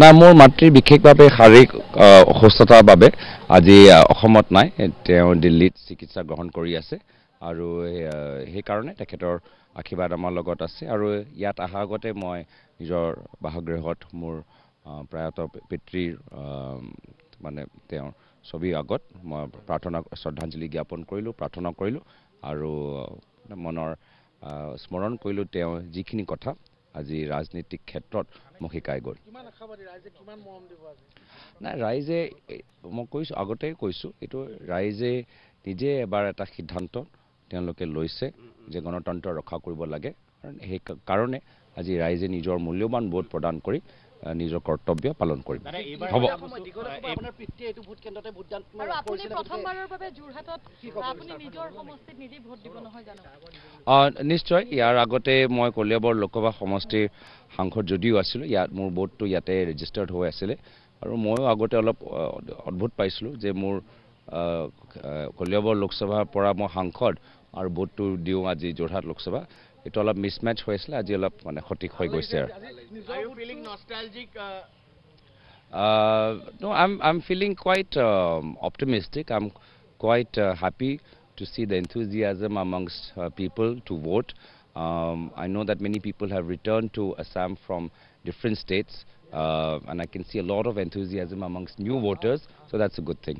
না মোৰ মাতৃৰ বিশেষভাৱে শাৰীৰিক অসুস্থতাৰ বাবে আজি অসমত নাই তেওঁ দিল্লীত চিকিৎসা গ্ৰহণ কৰি আছে আৰু সেই কাৰণে তেখেতৰ আশীৰ্বাদ আমাৰ লগত আছে আৰু ইয়াত অহাৰ আগতে মই নিজৰ বাসগৃহত মোৰ প্ৰয়াত পিতৃৰ মানে তেওঁৰ ছবিৰ আগত মই প্ৰাৰ্থনা শ্ৰদ্ধাঞ্জলি জ্ঞাপন কৰিলোঁ প্ৰাৰ্থনা কৰিলোঁ আৰু মনৰ স্মৰণ কৰিলোঁ তেওঁ যিখিনি কথা আজি ৰাজনীতিক ক্ষেত্ৰত মোক শিকাই গ'ল নাই ৰাইজে মই কৈছোঁ আগতেই কৈছোঁ এইটো ৰাইজে নিজে এবাৰ এটা সিদ্ধান্ত তেওঁলোকে লৈছে যে গণতন্ত্ৰ ৰক্ষা কৰিব লাগে সেই কাৰণে আজি ৰাইজে নিজৰ মূল্যৱান ভোট প্ৰদান কৰি নিজৰ কৰ্তব্য পালন কৰিব হ'ব নিশ্চয় ইয়াৰ আগতে মই কলিয়াবৰ লোকসভা সমষ্টিৰ সাংসদ যদিও আছিলোঁ ইয়াত মোৰ ভোটটো ইয়াতে ৰেজিষ্টাৰ্ড হৈ আছিলে আৰু ময়ো আগতে অলপ অদ্ভুত পাইছিলোঁ যে মোৰ কলিয়াবৰ লোকসভাৰ পৰা মই সাংসদ আৰু ভোটটো দিওঁ আজি যোৰহাট লোকসভা এইটো অলপ মিছমেচ হৈ আছিলে আজি অলপ মানে সঠিক হৈ গৈছে No, I'm feeling quite optimistic. I'm quite happy to see the enthusiasm amongst people to vote. I know that many people have returned to Assam from different states, and I can see a lot of enthusiasm amongst new voters, so that's a good thing.